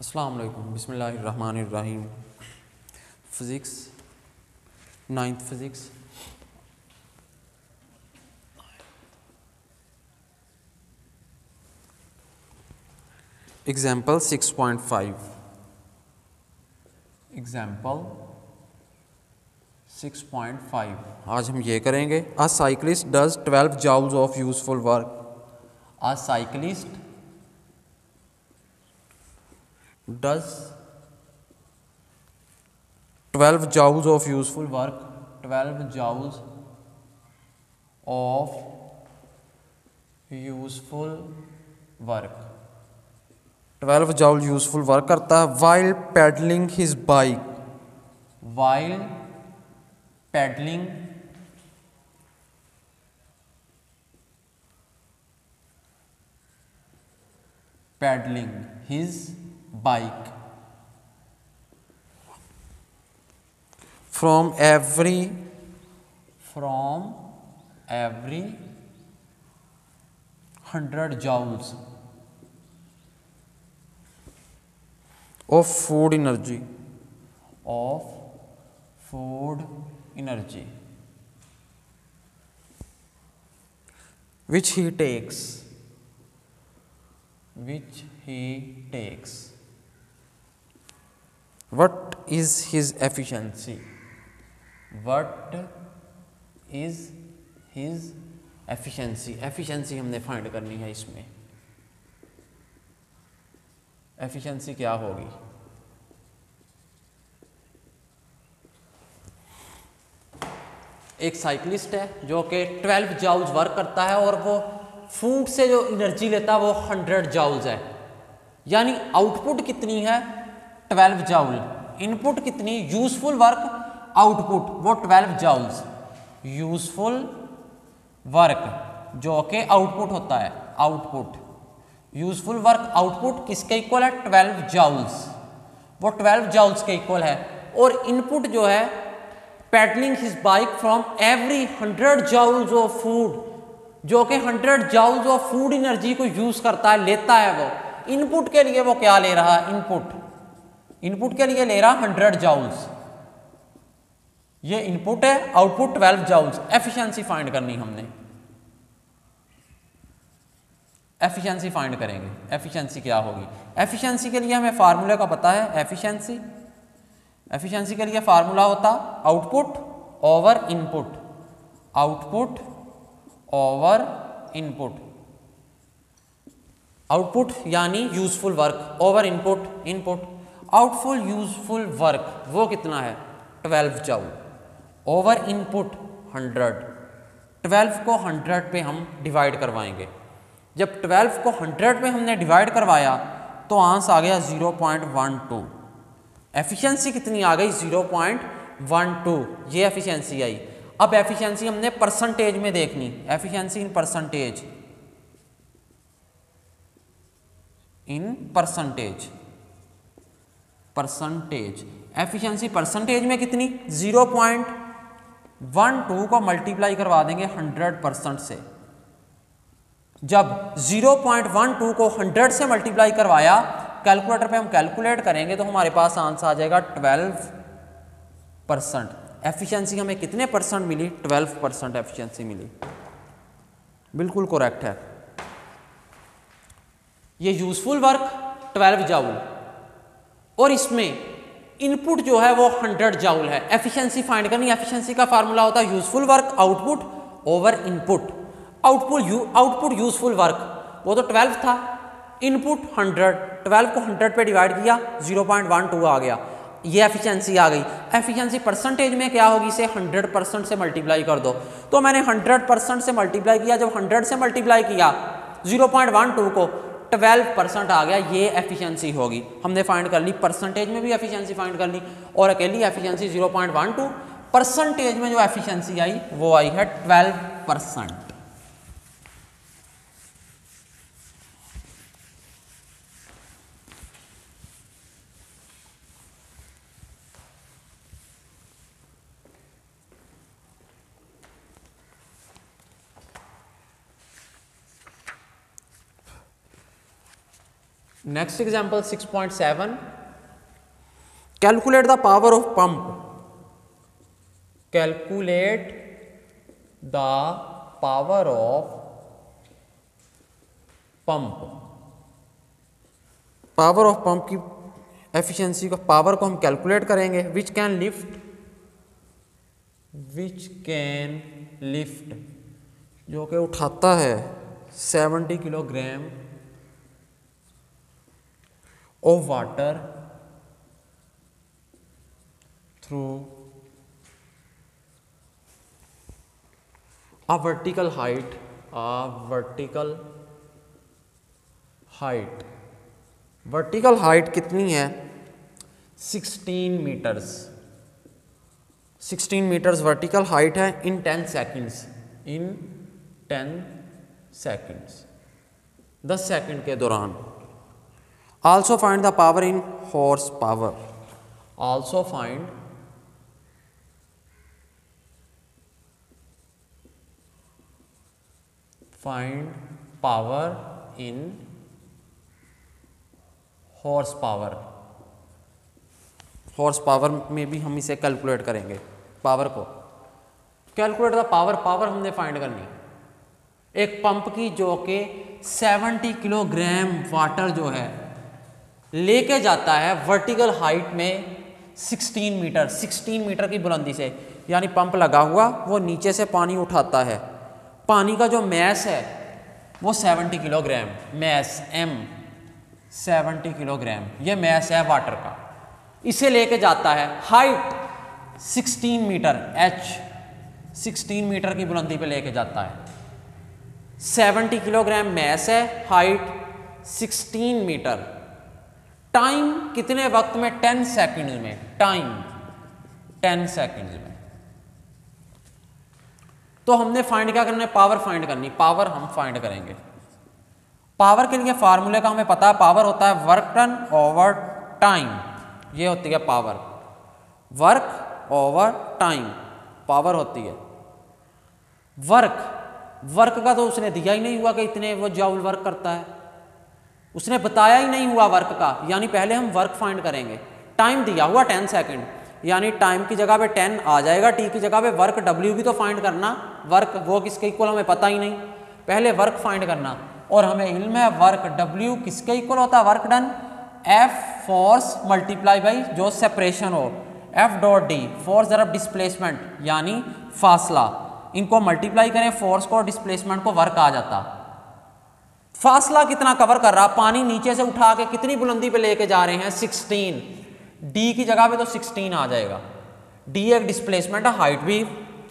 अस्सलाम वालेकुम बिस्मिल्लाहिर्रहमानिर्रहीम। Physics, ninth physics. Example 6.5। Example 6.5 आज हम ये करेंगे। अ cyclist does 12 joules of useful work. A cyclist does 12 joules of useful work, 12 joules of useful work, 12 joule useful work करता है while pedaling his bike, while pedaling his bike from every 100 joules of food energy which he takes. What is his efficiency? Efficiency हमने find करनी है। इसमें efficiency क्या होगी? एक cyclist है जो कि 12 जाउल्स वर्क करता है और वो फूड से जो एनर्जी लेता है वो 100 जाउल्स है। यानी आउटपुट कितनी है? 12 जाउल। इनपुट कितनी? यूजफुल वर्क आउटपुट वो 12 जाउल्स। यूजफुल वर्क जो कि आउटपुट होता है, आउटपुट यूजफुल वर्क आउटपुट किसके इक्वल है? 12 जाउल्स। वो 12 जाउल्स के इक्वल है। और इनपुट जो है pedalling his bike from every 100 joules of food, जो कि 100 जाउल्स ऑफ फूड एनर्जी को यूज करता है, लेता है। वो इनपुट के लिए वो क्या ले रहा है? इनपुट के लिए ले रहा 100 जाउल्स। ये इनपुट है, आउटपुट 12 जाउल्स। एफिशिएंसी फाइंड करनी हमने। एफिशिएंसी फाइंड करेंगे। एफिशिएंसी क्या होगी? एफिशिएंसी के लिए हमें फार्मूला का पता है। एफिशिएंसी के लिए फार्मूला होता output over input, output over input. Output यानी यूजफुल वर्क ओवर इनपुट। आउटफुल यूजफुल वर्क वो कितना है? 12 जाउल ओवर इनपुट 100। 12 को 100 पे हम डिवाइड करवाएंगे। जब 12 को 100 पे हमने डिवाइड करवाया तो आंसर आ गया 0.12। एफिशिएंसी कितनी आ गई? 0.12। ये एफिशिएंसी आई। अब एफिशिएंसी हमने परसेंटेज में देखनी। Efficiency in percentage, efficiency percentage में कितनी? 0.12 को मल्टीप्लाई करवा देंगे 100% से। जब 0.12 को 100 से मल्टीप्लाई करवाया, कैलकुलेटर पे हम कैलकुलेट करेंगे तो हमारे पास आंसर आ जाएगा 12%। एफिशिएंसी हमें कितने परसेंट मिली? 12% एफिशिएंसी मिली। बिल्कुल करेक्ट है। ये यूजफुल वर्क 12 जाउल और इसमें इनपुट जो है वो 100 जाउल है। एफिशिएंसी फाइंड करनी। एफिशिएंसी का फार्मूला होता है useful work output over input. Output useful work वो तो 12 था, इनपुट 100। 12 को 100 पे डिवाइड किया, 0.12 आ गया। ये एफिशिएंसी आ गई। एफिशिएंसी परसेंटेज में क्या होगी? इसे 100% से मल्टीप्लाई कर दो। तो मैंने 100% से मल्टीप्लाई किया। जब 100 से मल्टीप्लाई किया 0.12 को, 12% आ गया। ये एफिशिएंसी होगी। हमने फाइंड कर ली। परसेंटेज में भी एफिशिएंसी फाइंड कर ली और अकेली एफिशिएंसी 0.12। परसेंटेज में जो एफिशिएंसी आई वो आई है 12%। Next example 6.7, calculate the power of pump. Calculate the power of pump. Power of pump की एफिशिएंसी का पावर को हम कैलकुलेट करेंगे। विच कैन लिफ्ट, जो कि उठाता है 70 kilogram of water through a vertical height. Vertical height कितनी है? 16 मीटर्स। 16 मीटर्स वर्टिकल हाइट है इन 10 सेकेंड्स। 10 सेकंड के दौरान। Also find the power in horse power. Also find power in horse power. Horse power में भी हम इसे कैलकुलेट करेंगे। पावर को कैलकुलेट द पावर हमने फाइंड करनी एक पंप की, जो कि 70 किलोग्राम वाटर जो है लेके जाता है वर्टिकल हाइट में 16 मीटर की बुलंदी से। यानी पंप लगा हुआ, वो नीचे से पानी उठाता है। पानी का जो मैस है वो 70 किलोग्राम, मैस m 70 किलोग्राम, ये मैस है वाटर का। इसे लेके जाता है हाइट 16 मीटर, h 16 मीटर की बुलंदी पे लेके जाता है। 70 किलोग्राम मैस है, हाइट 16 मीटर। टाइम कितने वक्त में? 10 सेकंड में। टाइम 10 सेकंड में। तो हमने फाइंड क्या करना है? पावर फाइंड करनी। पावर हम फाइंड करेंगे। पावर के लिए फार्मूले का हमें पता है। पावर होता है वर्क डन ओवर टाइम। ये होती है power, work over time power होती है। वर्क का तो उसने दिया ही नहीं हुआ कि इतने वो जॉउल वर्क करता है, उसने बताया ही नहीं हुआ वर्क का। यानी पहले हम वर्क फाइंड करेंगे। टाइम दिया हुआ 10 सेकंड, यानी टाइम की जगह पे 10 आ जाएगा, टी की जगह पे वर्क डब्ल्यू भी तो फाइंड करना। वर्क वो किसके इक्वल हमें पता ही नहीं, पहले वर्क फाइंड करना। और हमें इल्म है वर्क डब्ल्यू किसके इक्वल होता है? Work done F force multiply by जो सेपरेशन हो, एफ डॉट डी फोर्स ज़रब डिस्प्लेसमेंट यानी फासला। इनको मल्टीप्लाई करें फोर्स को और डिस्प्लेसमेंट को, वर्क आ जाता। फासला कितना कवर कर रहा? पानी नीचे से उठा के कितनी बुलंदी पे लेके जा रहे हैं? 16। डी की जगह पे तो 16 आ जाएगा। डी एक डिस्प्लेसमेंट है, हाइट भी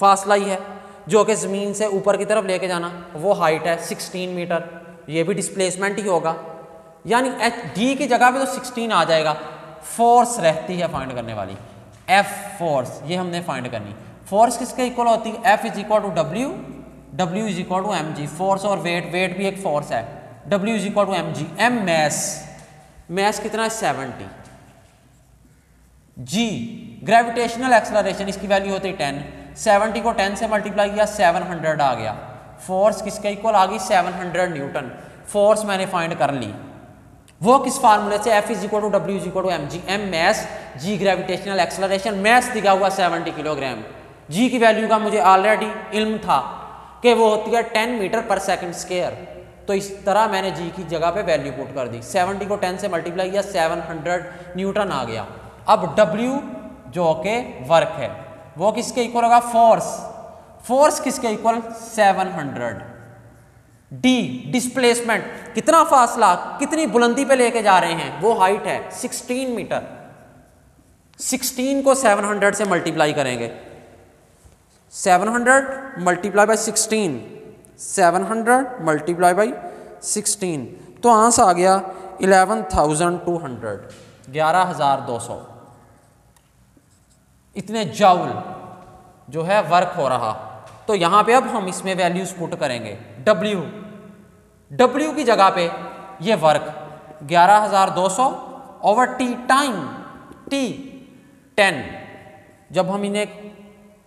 फासला ही है, जो कि ज़मीन से ऊपर की तरफ लेके जाना, वो हाइट है 16 मीटर, ये भी डिस्प्लेसमेंट ही होगा। यानी एच डी की जगह पे तो 16 आ जाएगा। फोर्स रहती है फाइंड करने वाली, एफ फोर्स, ये हमने फाइंड करनी। फोर्स किसके इक्वल होती है? F is equal to W, W is equal to M G. Force और वेट भी एक फोर्स है। W is equal to M G. M mass कितना है? 70। जी ग्रेविटेशनल एक्सेलरेशन, इसकी वैल्यू होती है 10। 70 को 10 से मल्टीप्लाई किया, 700 आ गया। फोर्स किसके इक्वल आ गई? 700 न्यूटन। फोर्स मैंने फाइंड कर ली, वो किस फार्मूले से? F is equal to W is equal to M G. M mass, G gravitational acceleration, mass दिया हुआ 70 किलोग्राम। जी की वैल्यू का मुझे ऑलरेडी इल्म था कि वो होती है 10 मीटर पर सेकंड स्क्वायर। तो इस तरह मैंने जी की जगह पे वैल्यू पुट कर दी। 70 को 10 से मल्टीप्लाई किया, 700 न्यूटन आ गया। अब डब्ल्यू जो कि वर्क है, वो किसके इक्वल होगा? फोर्स किसके इक्वल? 700। डी डिस्प्लेसमेंट, कितना फासला, कितनी बुलंदी पे लेके जा रहे हैं, वो हाइट है 16 मीटर। 16 को 700 से मल्टीप्लाई करेंगे, 700 मल्टीप्लाई बाई 16, 700 मल्टीप्लाई बाई 16, तो आंसर आ गया 11,200, 11,200। इतने जाउल जो है वर्क हो रहा। तो यहां पे अब हम इसमें वैल्यूज पुट करेंगे। डब्ल्यू की जगह पे ये work 11,200 over T, time T 10। जब हम इन्हें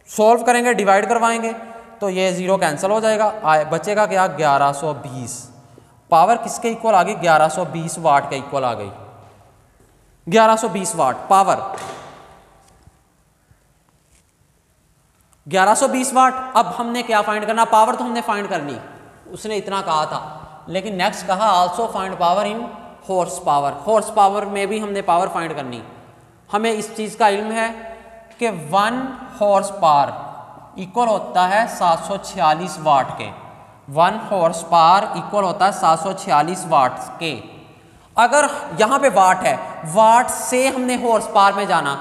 सॉल्व करेंगे, डिवाइड करवाएंगे, तो ये 0 कैंसिल हो जाएगा, बचेगा क्या? 1120। पावर किसके इक्वल आ गई? 1120 वाट के इक्वल आ गई। 1120 वाट पावर, 1120 वाट। अब हमने क्या फाइंड करना? पावर तो हमने फाइंड करनी, उसने इतना कहा था, लेकिन नेक्स्ट कहा also find power in horse power. Horse power में भी हमने पावर फाइंड करनी। हमें इस चीज़ का इल्म है कि 1 हॉर्स पावर इक्वल होता है 746 वाट के। 1 हॉर्स पावर इक्वल होता है 746 वाट के। अगर यहाँ पे वाट है, वाट से हमने हॉर्स पावर में जाना।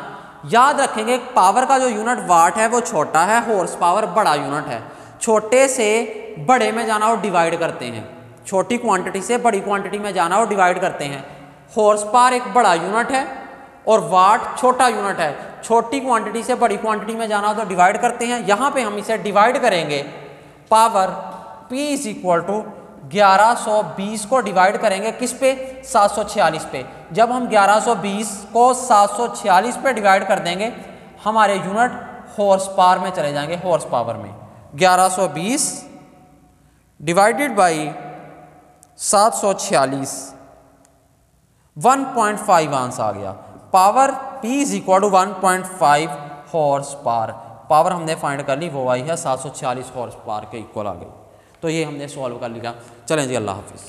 याद रखेंगे पावर का जो यूनिट वाट है वो छोटा है, हॉर्स पावर बड़ा यूनिट है। छोटे से बड़े में जाना और डिवाइड करते हैं, छोटी क्वांटिटी से बड़ी क्वांटिटी में जाना और डिवाइड करते हैं। हॉर्स पावर एक बड़ा यूनिट है और वाट छोटा यूनिट है। छोटी क्वांटिटी से बड़ी क्वांटिटी में जाना तो डिवाइड करते हैं। यहाँ पे हम इसे डिवाइड करेंगे, power P is equal to 1120 को डिवाइड करेंगे किस पे? 746 पे। जब हम 1120 को 746 पे डिवाइड कर देंगे, हमारे यूनिट हॉर्स पावर में चले जाएंगे। हॉर्स पावर में 1120 डिवाइडेड बाई 746, 1.5 आंसर आ गया। Power P is equal to 1.5 horsepower. Power हमने फाइंड कर ली, वो आई है 746 हॉर्स पावर के इक्वल आ गई। तो ये हमने सॉल्व कर लिया। चलें जी, अल्लाह हाफिज़।